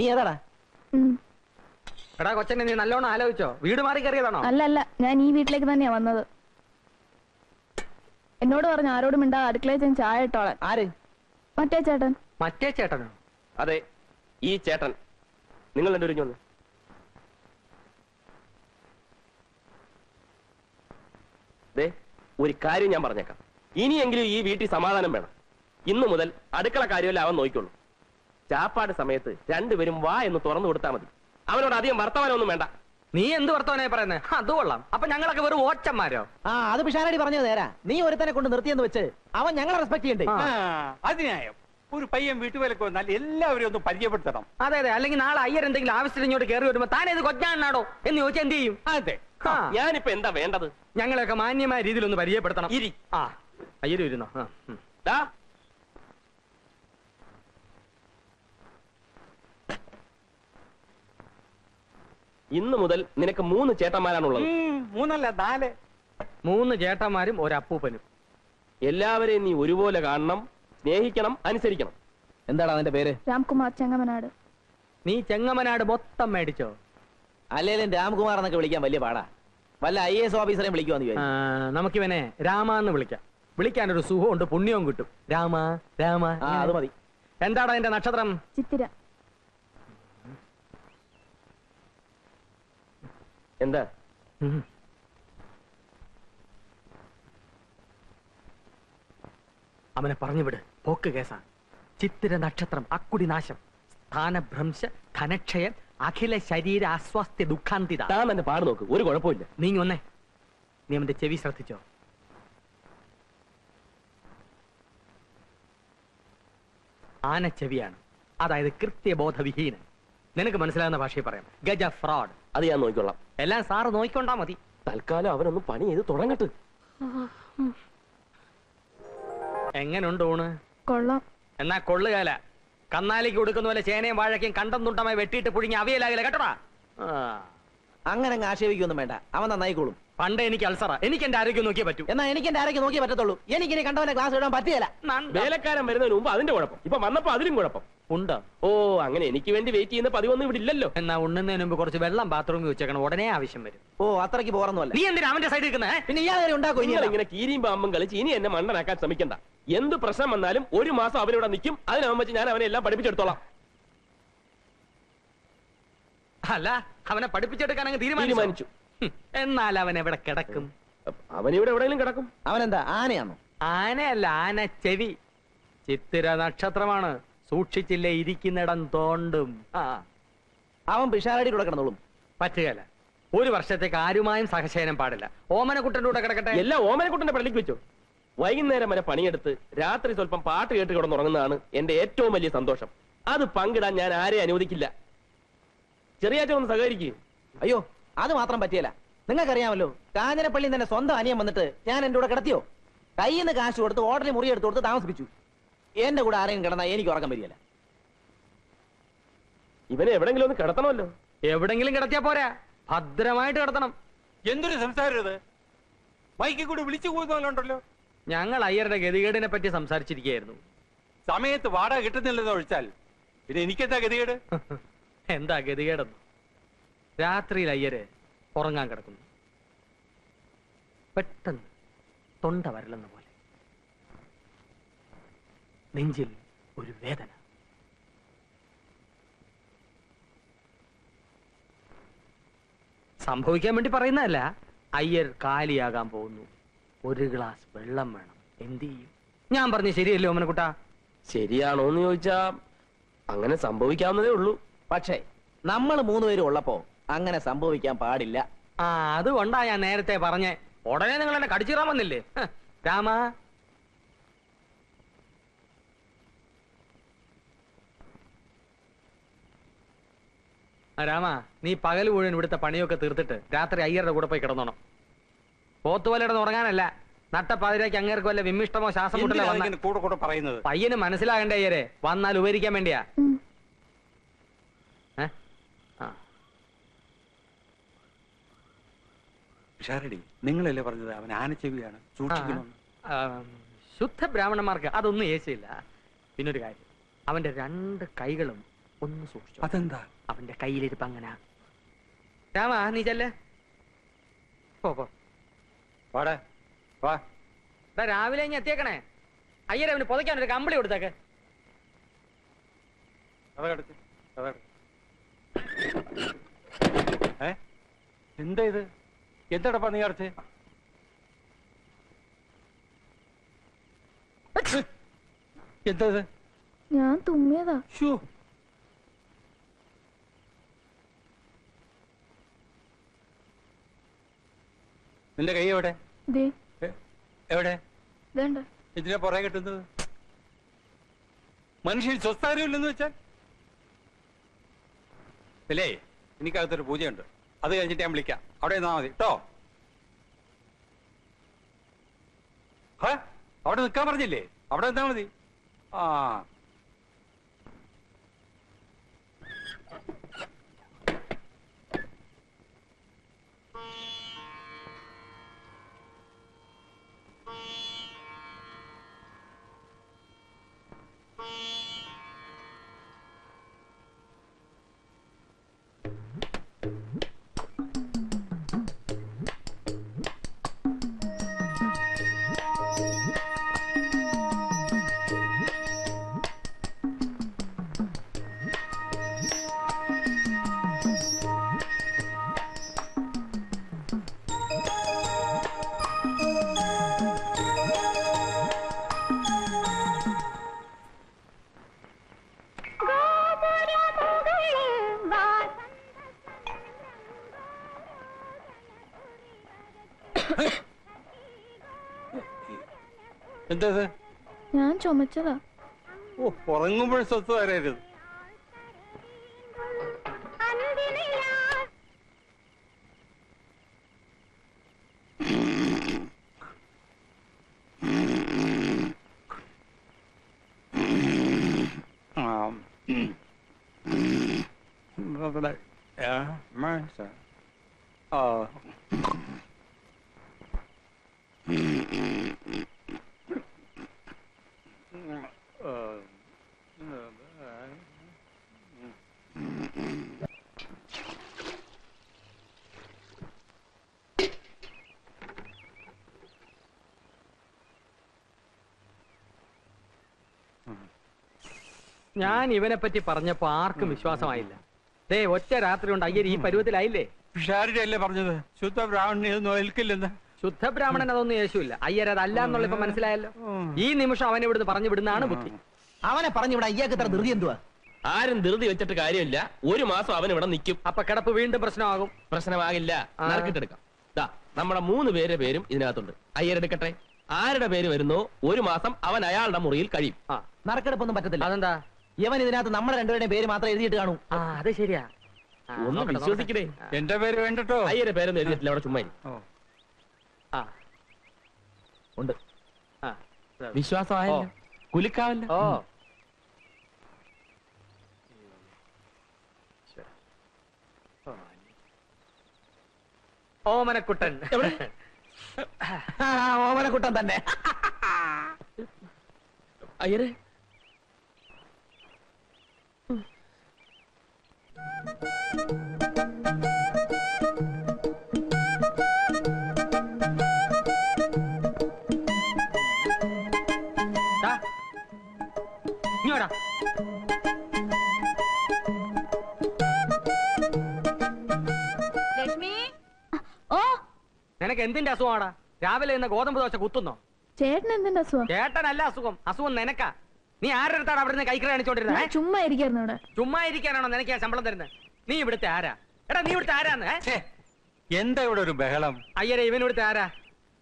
നീ ഏതാടാ? എടാ കൊച്ചനെ, നീ നല്ലോണം ആലോചിച്ചോ? വീട് മാറി കയറിയതാണോ? അല്ല, ഞാൻ ഈ വീട്ടിലേക്ക് തന്നെയാ വന്നത്. എന്നോട് പറഞ്ഞു ആരോടും മിണ്ടാ അടുക്കളയിൽ ചെന്ന് ചായ ഇട്ടോളാൻ. ആര്? മറ്റേ ചേട്ടൻ. മറ്റേ ചേട്ടനോ? അതെ, ഈ ചേട്ടൻ. നിങ്ങൾ രണ്ടുപേരും വന്ന്. ദേ, ഒരു കാര്യം ഞാൻ പറഞ്ഞേക്കാം. ഇനിയെങ്കിലും ഈ വീട്ടിൽ സമാധാനം വേണം. ഇന്നു മുതൽ അടുക്കള കാര്യമല്ല അവൻ നോക്കിക്കോളൂ. ചാപ്പാട് സമയത്ത് രണ്ടുപേരും വാ എന്ന് തുറന്നു കൊടുത്താൽ മതി. അവനോട് അധികം വർത്തമാനമൊന്നും വേണ്ട. നീ എന്ത് വർത്തമാനായി പറയുന്നത്? അത് കൊള്ളാം. അപ്പൊ ഞങ്ങളൊക്കെ വെറും ഓച്ചന്മാരോ? അത് പിഷാരടി പറഞ്ഞത് നേരാ. നീ ഒരുത്തനെ കൊണ്ട് നിർത്തിയെന്ന് വെച്ച് അവൻ ഞങ്ങളെ റെസ്പെക്ട് ചെയ്യണ്ടേ? അതിനായം ഒരു പയ്യൻ വീട്ടുവേലക്ക് വന്നാൽ എല്ലാവരും ഒന്ന് പരിചയപ്പെടുത്തണം. അതെ, അല്ലെങ്കിൽ നാളെ അയ്യർ എന്തെങ്കിലും ആവശ്യത്തിന് ഇങ്ങോട്ട് കയറി വരുമ്പോ താനേത് കൊച്ചാണോ എന്ന് ചോദിച്ചാൽ എന്ത് ചെയ്യും? അതെ, ഞാനിപ്പോ എന്താ വേണ്ടത്? ഞങ്ങളെയൊക്കെ മാന്യമായ രീതിയിൽ ഒന്ന് പരിചയപ്പെടുത്തണം. അയ്യര് ഇരുന്നോ? ഇന്നു മുതൽ നിനക്ക് 3 ചേട്ടന്മാരാണുള്ളത്. 3 അല്ല 4. 3 ചേട്ടന്മാരും ഒരപ്പൂപ്പനും. എല്ലാവരെയും നീ ഒരുപോലെ കാണണം, സ്നേഹിക്കണം, അനുസരിക്കണം. എന്താണ് അവന്റെ പേര്? രാംകുമാർ ചെങ്ങമനാട്. നീ ചെങ്ങമനാട് മൊത്തം മേടിച്ചോ? അല്ലേലും രാംകുമാർ എന്നൊക്കെ വിളിക്കാൻ വലിയ പാടാ. വല്ല IAS ഓഫീസറെയും വിളിക്കുവാന്ന് ചോദിച്ചു. നമുക്കിവനെ രാമാന്ന് വിളിക്കാം. വിളിക്കാനൊരു സുഖമുണ്ട്, പുണ്യവും കിട്ടും. രാമ രാമ. അത് മതി. എന്താടാ എന്റെ നക്ഷത്രം? ചിത്തിര. എന്താ? അവനെ പറഞ്ഞുവിട്, പോക്ക് കേസാ. ചിത്തിര നക്ഷത്രം, അക്കുടി നാശം, സ്ഥാനഭ്രംശ, ധനക്ഷയം, അഖില ശരീര അസ്വാസ്ഥ്യ, ദുഃഖാന്തിത. താൻ എന്നെ പാട് നോക്ക്, ഒരു കുഴപ്പമില്ല. നീ ഒന്നേ, നീ അവന്റെ ചെവി ശ്രദ്ധിച്ചോ? ആനച്ചെവിയാണ്, അതായത് കൃത്യബോധവിഹീനൻ. നിനക്ക് മനസ്സിലാകുന്ന ഭാഷയിൽ പറയാം, ഗജ ഫ്രോഡ്. അത് ഞാൻ നോക്കിക്കൊള്ളാം. എല്ലാം സാറ് നോക്കിക്കൊണ്ടാ മതി. തൽക്കാലം അവനൊന്ന് പണി ചെയ്ത് തുടങ്ങട്ടെ. എങ്ങനുണ്ട് ഊണ്? കൊള്ളാം. എന്നാ കൊള്ളുകാല. കന്നാലിക്ക് കൊടുക്കുന്ന പോലെ ചേനയും വാഴയ്ക്കും കണ്ടം തുണ്ടമായി വെട്ടിയിട്ട് പുഴുങ്ങി അവിയലാകില്ല കേട്ടോടാ. അങ്ങനെ ആക്ഷേപിക്കൊന്നും വേണ്ട, അവൻ നന്നായിക്കോളും. പണ്ട് എനിക്ക് അൾസറ, എനിക്ക് എന്റെ ആരോഗ്യം നോക്കിയേ പറ്റൂ. എന്നാ എനിക്ക് എന്റെ ആരോഗ്യം നോക്കിയേ പറ്റത്തുള്ളൂ. എനിക്ക് ഇനി കണ്ടവനെ ക്ലാസ് ഇടാൻ പറ്റിയല്ല. വേലക്കാരൻ വരുന്നതിന് മുമ്പ് അതിന്റെ കുഴപ്പം, ഇപ്പൊ വന്നപ്പോ അതിലും കുഴപ്പം ഉണ്ടോ? ഓ, അങ്ങനെ എനിക്ക് വേണ്ടി വെയിറ്റ് ചെയ്യുന്ന പതിവൊന്നും ഇവിടെ ഇല്ലല്ലോ. എന്നാ ഉണ്ണുന്നതിന് മുമ്പ് കുറച്ച് വെള്ളം ബാത്റൂമിൽ വെച്ചേക്കണം, ഉടനെ ആവശ്യം വരും. ഓ, അത്രയ്ക്ക് പോറൊന്നുമല്ല. നീ എന്തിനാ അവന്റെ സൈഡിൽ നിൽക്കുന്നേ? പിന്നെ ഇയാളെ ഉണ്ടാക്കും. ഇങ്ങനെ കീരിയും പാമ്പും കളിച്ച് ഇനി എന്നെ മണ്ടനാക്കാൻ ശ്രമിക്കണ്ട. എന്ത് പ്രശ്നം വന്നാലും 1 മാസം അവനിവിടെ നിൽക്കും. അതിനാവും വെച്ച് ഞാൻ അവനെ എല്ലാം പഠിപ്പിച്ചെടുത്തോളാം. അല്ല, അവനെ പഠിപ്പിച്ചെടുക്കാൻ അങ്ങ് തീരുമാനിച്ചു. എന്നാൽ അവൻ എവിടെ കിടക്കും? അവനിവിടെ എവിടെയെങ്കിലും കിടക്കും. അവനെന്താ ആനയാണോ? ആനയല്ല, ആന ചെവി. ചിത്തിര നക്ഷത്രമാണ്, സൂക്ഷിച്ചില്ലേ ഇരിക്കുന്നിടം തോണ്ടും. അവൻ പിഷാരടി കൂടെ കിടന്നോളും. പറ്റുകയല്ല. 1 വർഷത്തേക്ക് ആരുമായും സഹശയനം പാടില്ല. ഓമനക്കുട്ടന്റെ കൂടെ കിടക്കട്ടെ. എല്ലാം ഓമനക്കുട്ടന്റെ പള്ളിക്ക് വെച്ചു. വൈകുന്നേരം വരെ പണിയെടുത്ത് രാത്രി സ്വല്പം പാട്ട് കേട്ട് കിടന്നുറങ്ങുന്നതാണ് എന്റെ ഏറ്റവും വലിയ സന്തോഷം. അത് പങ്കിടാൻ ഞാൻ ആരെയും അനുവദിക്കില്ല. ചെറിയാറ്റം ഒന്ന് സഹകരിക്കും. അയ്യോ, അത് മാത്രം പറ്റിയല്ല. നിങ്ങൾക്കറിയാമല്ലോ, കാഞ്ഞിരപ്പള്ളി തന്നെ സ്വന്തം അനിയൻ വന്നിട്ട് ഞാൻ എന്റെ കൂടെ കിടത്തിയോ? കയ്യിൽ നിന്ന് കാശ് കൊടുത്ത് ഹോട്ടലിൽ മുറി എടുത്ത് കൊടുത്ത് താമസിപ്പിച്ചു. എന്റെ കൂടെ ആരെയും കിടന്നാൽ എനിക്ക് ഉറക്കം വരികയില്ല. ഇവനെ എവിടെങ്കിലും ഒന്ന് കിടത്തണമല്ലോ. എവിടെങ്കിലും കിടത്തിയാ പോരാ, ഭദ്രമായിട്ട് കിടത്തണം. എന്തൊരു സംസാരം ഇത്! മൈക്കിൽ കൂടി വിളിച്ചു പോകുന്നല്ലോ. ഞങ്ങൾ അയ്യരുടെ ഗതികേടിനെ പറ്റി സംസാരിച്ചിരിക്കുകയായിരുന്നു. സമയത്ത് വാടക കിട്ടുന്നില്ലെന്ന് ഒഴിച്ചാൽ പിന്നെ എനിക്കെന്താ ഗതികേട്? എന്താ ഗതികേടെന്ന്? രാത്രിയിൽ അയ്യര് ഉറങ്ങാൻ കിടക്കുന്നു. പെട്ടെന്ന് തൊണ്ട വരലെന്ന പോലെ നെഞ്ചിൽ ഒരു വേദന. സംഭവിക്കാൻ വേണ്ടി പറയുന്നതല്ല. അയ്യർ കാലിയാകാൻ പോകുന്നു. 1 ഗ്ലാസ് വെള്ളം വേണം. എന്ത് ചെയ്യും? ഞാൻ പറഞ്ഞു ശരിയല്ലോ ഓമനക്കുട്ടാ? ശരിയാണോന്ന് ചോദിച്ചാ അങ്ങനെ സംഭവിക്കാവുന്നതേ ഉള്ളൂ. പക്ഷേ നമ്മൾ 3 പേരും ഉള്ളപ്പോ അങ്ങനെ സംഭവിക്കാൻ പാടില്ല. അതുകൊണ്ടാ ഞാൻ നേരത്തെ പറഞ്ഞേ. ഉടനെ നിങ്ങൾ എന്നെ കടിച്ചിറാൻ വന്നില്ലേ? രാമ, രാമ, നീ പകൽ മുഴുവൻ ഇവിടുത്തെ പണിയൊക്കെ തീർത്തിട്ട് രാത്രി അയ്യരുടെ കൂടെ പോയി കിടന്നോണം. പോത്തുപോലെടുന്ന് ഉറങ്ങാനല്ല. നട്ടപ്പാതിരാക്ക് അങ്ങേർക്ക് വല്ല വിമ്മിഷ്ടമോ ശ്വാസം മുട്ടലോ കൂടെ പറയുന്നത് പയ്യന് മനസ്സിലാകണ്ടേ അയ്യരെ? വന്നാൽ ഉപകരിക്കാൻ വേണ്ടിയാ. നിങ്ങളല്ലേ പറഞ്ഞത് അവൻ ആനച്ചെവിയാണ്, സൂക്ഷിക്കണം. ശുദ്ധ ബ്രാഹ്മണന്മാർക്ക് അതൊന്നും ഏശയില്ല. പിന്നൊരു കാര്യം, അവന്റെ 2 കൈകളും ഒന്ന് സൂക്ഷിച്ചു. അതെന്താ? അവന്റെ കയ്യിലിരിപ്പ് അങ്ങനെ. രാമ നീ ചെല്ലേ. പോ വാടാ വാ. രാവിലെ ഇനി എത്തിയേക്കണേ. അയ്യരെ അവന് പുതയ്ക്കാൻ ഒരു കമ്പിളി കൊടുത്തേക്ക്. എന്താ ഇത്? എന്താടപ്പാ നീ അടച്ച്? എന്താ ഇത്? ഞാൻ തുമ്മിയതാ. നിന്റെ കൈ എവിടെ? ദേ എവിടെ? ഇതേണ്ട. ഇതിനെ പുറകെ കിട്ടുന്നത് മനുഷ്യൻ സ്വസ്ഥാനമില്ലെന്ന് വെച്ചാൽ അല്ലേ? എനിക്കകത്തൊരു പൂജയുണ്ട്, അത് കഴിഞ്ഞിട്ട് ഞാൻ വിളിക്കാം. അവിടെ നിന്നാ മതി കേട്ടോ. അവിടെ നിൽക്കാൻ പറഞ്ഞില്ലേ? അവിടെ നിന്നാ മതി. ആ എന്താ? ഞാൻ ചുമച്ചതാ. ഓ, ഉറങ്ങുമ്പോൾ സ്വത്ത് വരരുത്. ഞാൻ ഇവനെ പറ്റി പറഞ്ഞപ്പോ ആർക്കും വിശ്വാസമായില്ല. ദേ ഒറ്റ രാത്രി കൊണ്ട് അയ്യർ ഈ പരുവത്തിലായില്ലേ? പിഷാരിയല്ലേ പറഞ്ഞത് ശുദ്ധ ബ്രാഹ്മണൊന്നും ഏൽക്കില്ലെന്ന്? ശുദ്ധ ബ്രാഹ്മണൻ അതൊന്നും യേശുവില്ല. അയ്യർ അതല്ല എന്നുള്ള ഇപ്പൊ മനസ്സിലായല്ലോ. ഈ നിമിഷം അവനെ ഇവിടുന്ന് പറഞ്ഞു വിടുന്നതാണ് ബുദ്ധി. അവനെ പറഞ്ഞു ഇവിടെ അയ്യാക്ക് ഇത്ര ധൃതി എന്തുവാ? ആരും ധൃതി വെച്ചിട്ട് കാര്യമില്ല. ഒരു മാസം അവൻ ഇവിടെ നിൽക്കും. അപ്പൊ കിടപ്പ് വീണ്ടും പ്രശ്നമാകും. പ്രശ്നമാകില്ല, നറുക്കിട്ടെടുക്കാം. ദാ നമ്മുടെ 3 പേരുടെ പേരും ഇതിനകത്തുണ്ട്. അയ്യരെടുക്കട്ടെ. ആരുടെ പേര് വരുന്നോ ഒരു മാസം അവൻ അയാളുടെ മുറിയിൽ കഴിയും. നറുക്കെടുപ്പൊന്നും പറ്റത്തില്ല. അതെന്താ? ഇവൻ ഇതിനകത്ത് നമ്മുടെ രണ്ടുപേരുടെയും പേര് മാത്രം എഴുതിയിട്ട് കാണൂ. അത് ശരിയാ. ഒന്ന് വിശ്വസിക്കണേ. എന്റെ പേര് വേണ്ടട്ടോ. അയ്യരുടെ പേരൊന്നും എഴുതിയിട്ടില്ല, അവിടെ ചുമ്മാ ഉണ്ട്. വിശ്വാസമായല്ലോ, കുലുക്കാവല്ലോ. ഓമനക്കുട്ടൻ. ഓമനക്കുട്ടൻ തന്നെ. അയ്യരെ ഇങ്ങോട്ടാ. ലക്ഷ്മി. ഓ, നിനക്ക് എന്തിന്റെ അസുഖമാടാ? രാവിലെ ഇന്ന് ഗോതമ്പ് ദോശ കുത്തുന്നോ? ചേട്ടൻ എന്തിന്റെ അസുഖം? ചേട്ടനല്ല അസുഖം, അസുഖം നിനക്കാ. നീ ആരുടെ അടുത്താണ് അവിടെ നിന്ന് കൈക്കറ കാണിച്ചോണ്ടിരുന്നത്? ഞാൻ ചുമ്മാ ഇരിക്കായിരുന്നു ഇവിടെ. ചുമ്മാ ഇരിക്കാനാണോ നിനക്ക് ശമ്പളം തരുന്നത്? നീ ഇവിടുത്തെ ആരാ? എടാ നീ ഇവിടുത്തെ ആരാന്ന്? എന്താ ഇവിടെ ഒരു ബഹളം? അയ്യരെ ഇവൻ ഇവിടുത്തെ ആരാ?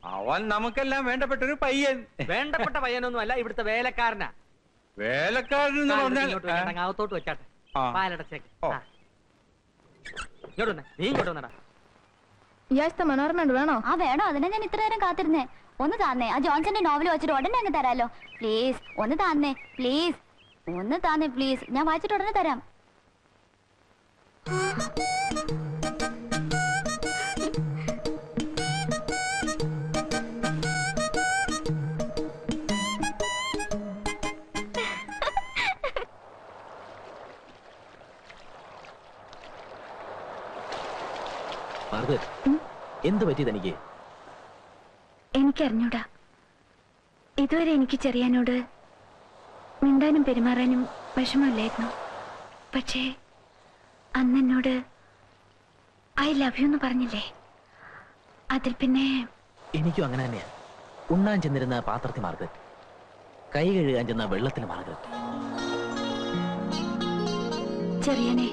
അവൻ നമുക്കെല്ലാം വേണ്ടപ്പെട്ടൊരു പയ്യൻ. വേണ്ടപ്പെട്ട പയ്യനൊന്നും അല്ല, ഇവിടുത്തെ വേലക്കാരനാ. വേലക്കാരൻ എന്ന് പറഞ്ഞാൽ അകത്തോട്ട് വെച്ചാട്ടെ. പാലടച്ചേക്ക്. ഓ. ഇങ്ങോട്ട് വന്നേ, നീ ഇങ്ങോട്ട് വന്നടാ. ഈ ആഴ്ചത്തെ മനോരമ ഉണ്ട്, വേണോ? ആ വേണോ? അതിനെ ഞാൻ ഇത്ര നേരം കാത്തിരുന്നേ. ഒന്ന് താന്നേ. ആ ജോൺസന്റെ നോവൽ വെച്ചിട്ട് ഉടനെ അങ്ങ് തരാലോ. പ്ലീസ് ഒന്ന് താന്നേ, പ്ലീസ് ഒന്ന് താന്നേ, പ്ലീസ്. ഞാൻ വായിച്ചിട്ട് ഉടനെ തരാം. മാർഗരറ്റ്, എന്ത് പറ്റി തനിക്ക്? എനിക്കറിഞ്ഞൂടാ. ഇതുവരെ എനിക്ക് ചെറിയാനോട് മിണ്ടാനും പെരുമാറാനും വിഷമമില്ലായിരുന്നു. പക്ഷേ അന്നെന്നോട് ഐ ലവ് യു എന്ന് പറഞ്ഞില്ലേ, അതിൽ പിന്നെ എനിക്കും അങ്ങനെ തന്നെയാ. ഉണ്ണാൻ ചെന്നിരുന്ന പാത്രത്തിൽ മാർഗരറ്റ്, കൈ കഴുകാൻ ചെന്ന വെള്ളത്തിൽ മാർഗരറ്റ്. ചെറിയാനെ,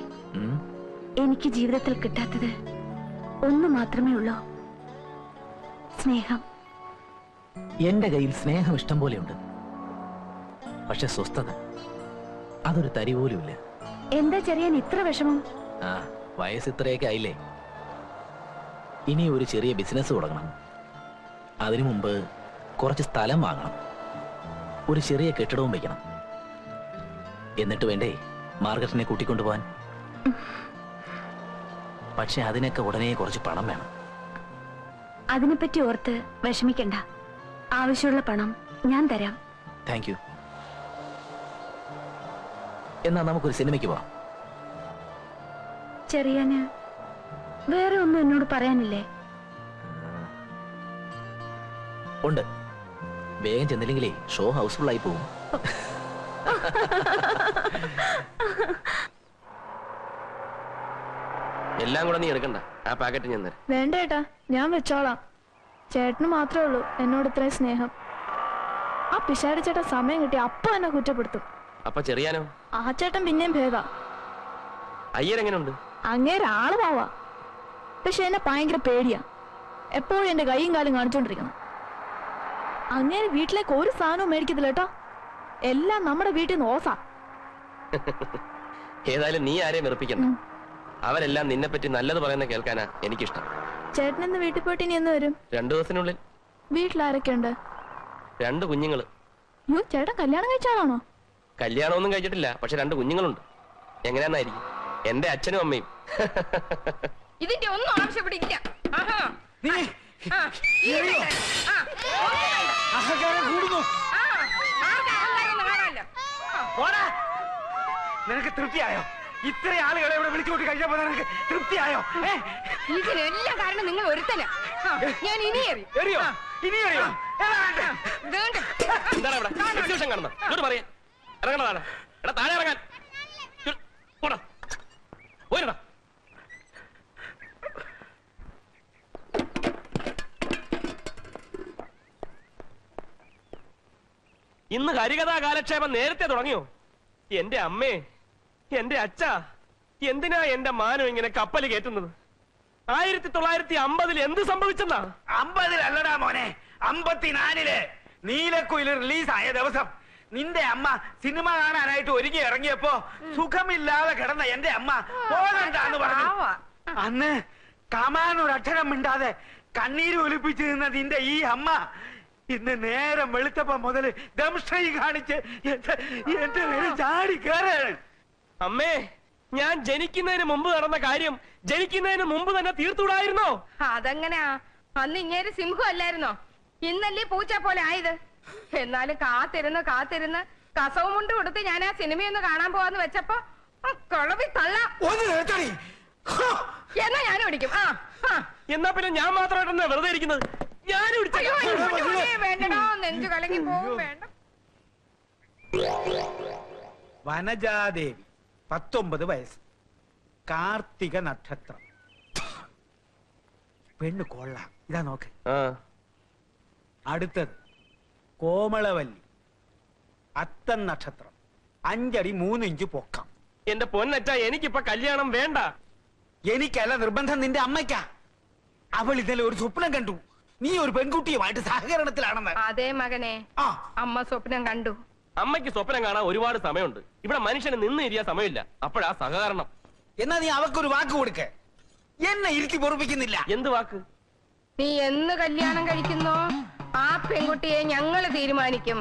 എനിക്ക് ജീവിതത്തിൽ കിട്ടാത്തത് ഒന്ന് മാത്രമേ ഉള്ളൂ, സ്നേഹം. എന്റെ കയ്യിൽ സ്നേഹം ഇഷ്ടം പോലെയുണ്ട്, പക്ഷെ സ്വസ്ഥത അതൊരു തരി പോലുമില്ല. എന്താ ചെറിയാൻ ഇത്ര വിഷമം? ആ, വയസ്സ് ഇത്രയൊക്കെ ആയില്ലേ. ഇനി ഒരു ചെറിയ ബിസിനസ് തുടങ്ങണം. അതിനു മുമ്പ് കുറച്ച് സ്ഥലം വാങ്ങണം, ഒരു ചെറിയ കെട്ടിടവും വയ്ക്കണം. എന്നിട്ട് വേണ്ടേ മാർഗരറ്റിനെ കൂട്ടിക്കൊണ്ടുപോവാൻ? പക്ഷെ അതിനൊക്കെ ഉടനെ കുറച്ച് പണം വേണം. അതിനെപ്പറ്റി ഓർത്ത് വിഷമിക്കണ്ട. ആവശ്യമുള്ള പണം ഞാൻ തരാം. Thank you. എന്നാ നമുക്കൊരു സിനിമയ്ക്ക് പോവാം. ചെറിയാന് വേറെ ഒന്നും എന്നോട് പറയാനില്ലേ? ഉണ്ട്. വേഗം ചെന്നില്ലെങ്കിലേ ഷോ ഹൗസ്ഫുൾ ആയി പോകും. എല്ലാം കൂടെ നീ എടുക്കണ്ട, ആ പാക്കറ്റ് ഞാൻ തരാം. വേണ്ട ഏട്ടാ, ഞാൻ വെച്ചോളാം. ചേട്ടന് മാത്രമേ ഉള്ളൂ എന്നോട് ഇത്രയും സ്നേഹം. ആ പിശാടി ചേട്ടൻ സമയം കിട്ടി അപ്പൊ എന്നെ കുറ്റപ്പെടുത്തും. അപ്പൊ ചെറിയാനോ? ആ ചേട്ടൻ പിന്നെയും ഭേദാ. അയ്യരെങ്ങനെയുണ്ട്? അങ്ങേരെ ആള് പോവാ, പക്ഷെ എന്നെ ഭയങ്കര പേടിയാ. എപ്പോഴും എന്റെ കൈയും കാലും കാണിച്ചോണ്ടിരിക്കണം. അങ്ങേരെ വീട്ടിലേക്ക് ഒരു സാധനവും മേടിക്കത്തില്ല കേട്ടോ, എല്ലാം നമ്മുടെ വീട്ടിൽ നിന്ന് ഓസാ. ഏതായാലും നീ ആരെയും വെറുപ്പിക്കണ്ട. അവരെല്ലാം നിന്നെ പറ്റി നല്ലത് പറയുന്ന കേൾക്കാനാ എനിക്കിഷ്ടം. ചേട്ടൻ ഇന്ന് വീട്ടിൽ പോയിട്ട് ഇനി എന്ന് വരും? 2 ദിവസത്തിനുള്ളിൽ. വീട്ടിലാരൊക്കെ ഉണ്ട്? 2 കുഞ്ഞുങ്ങള്. യോ, ചേട്ടൻ കല്യാണം കഴിച്ചാണോ? കല്യാണമൊന്നും കഴിച്ചിട്ടില്ല, പക്ഷെ 2 കുഞ്ഞുങ്ങളുണ്ട്. എങ്ങനെയാന്നായിരിക്കും? എന്റെ അച്ഛനും അമ്മയും. ഇതിന്റെ ഒന്നും ആവശ്യപ്പെടില്ല. നിനക്ക് തൃപ്തിയായോ? ഇത്ര ആളുകളെ ഇവിടെ വിളിച്ചുകൊണ്ട് കഴിഞ്ഞപ്പോ നിനക്ക് തൃപ്തിയായോ? ഇതിനെല്ലാം കാരണം നിങ്ങൾ ഒരുത്തന. ഞാൻ ഇനി എറിയോ? ഇനി എറിയോ? എന്താണ് ഇവിടെ എക്സിബിഷൻ കാണുന്നത്? ഇങ്ങോട്ട് പറയാ, ഇറങ്ങണതാണ്. എടാ താഴെ ഇറങ്ങാൻ. പോടാ, പോയിരടാ. ഇന്ന് ഹരികഥാ കാലക്ഷേപം നേരത്തെ തുടങ്ങിയോ? എന്റെ അമ്മേ, എന്റെ അച്ഛ, എന്തിനാ എന്റെ മാനം ഇങ്ങനെ കപ്പൽ കയറ്റുന്നത്? 1950 എന്ത് സംഭവിച്ചെന്നാ? 50-അല്ലടാ മോനെ, 54 നീലക്കുയിൽ റിലീസായ ദിവസം നിന്റെ അമ്മ സിനിമ കാണാനായിട്ട് ഒരുങ്ങി ഇറങ്ങിയപ്പോ സുഖമില്ലാതെ കിടന്ന എന്റെ അമ്മ പോകണ്ടാന്ന് പറഞ്ഞു. അന്ന് കമാൻ ഒരു അക്ഷരം മിണ്ടാതെ കണ്ണീര് ഒലിപ്പിച്ചു നിന്ന നിന്റെ ഈ അമ്മ ഇന്ന് നേരം വെളുത്തപ്പോ മുതല് ദംഷ്ട്രീ കാണിച്ച് എന്റെ നേരെ ചാടി കയറാണ്. അമ്മേ, ഞാൻ ജനിക്കുന്നതിന് മുമ്പ് നടന്ന കാര്യം ജനിക്കുന്നതിന് മുമ്പ് തന്നെ തീർത്തുകൂടായിരുന്നോ? അതെങ്ങനെയാ? അന്ന് ഇങ്ങേര് സിംഹം അല്ലായിരുന്നോ? ഇന്നല്ലേ പൂച്ച പോലെ ആയത്. എന്നാലും കാത്തിരുന്ന് കാത്തിരുന്ന് കസവും കൊണ്ട് കൊടുത്ത് ഞാൻ ആ സിനിമയൊന്ന് കാണാൻ പോവാന്ന് വെച്ചപ്പോ കുളവി തള്ള. എന്നാ ഞാനും പിടിക്കും. എന്നാ പിന്നെ ഞാൻ മാത്രമായിട്ടെന്നാ വെറുതെ ഇരിക്കുന്നത്? ഞാനും വേണ്ടടോ, നെഞ്ചു കലങ്ങി പോവും. വേണ്ട. വനജാദേവി 19 വയസ്സ്, കാർത്തിക നക്ഷത്രം, പെണ്ണ് കൊള്ളാം. ഇതാ നോക്ക്. അടുത്തത് കോമളവല്ലി, അത്തം നക്ഷത്രം, 5 അടി 3 ഇഞ്ച് പൊക്കം. എന്റെ പൊന്നറ്റ, എനിക്കിപ്പൊ കല്യാണം വേണ്ട. എനിക്കല്ല നിർബന്ധം, നിന്റെ അമ്മയ്ക്കാ. അവൾ ഇന്നലെ ഒരു സ്വപ്നം കണ്ടു, നീ ഒരു പെൺകുട്ടിയുമായിട്ട് സഹകരണത്തിലാണെന്ന്. അതേ മകനെ, അമ്മ സ്വപ്നം കണ്ടു. അമ്മയ്ക്ക് സ്വപ്നം കാണാൻ ഒരുപാട് സമയമുണ്ട്. ഇവിടെ മനുഷ്യന് നിന്ന് ഇരിയാ സമയമില്ല. അപ്പോഴാ സഹകരണം. എന്നാ നീ അവക്കൊരു വാക്ക് കൊടുക്ക. എന്നെ ഇരുത്തി പൊറപ്പിക്കുന്നില്ല. എന്ത് വാക്ക്? നീ എന്ന് കല്യാണം കഴിക്കുന്നോ ആ പെൺകുട്ടിയെ ഞങ്ങൾ തീരുമാനിക്കും.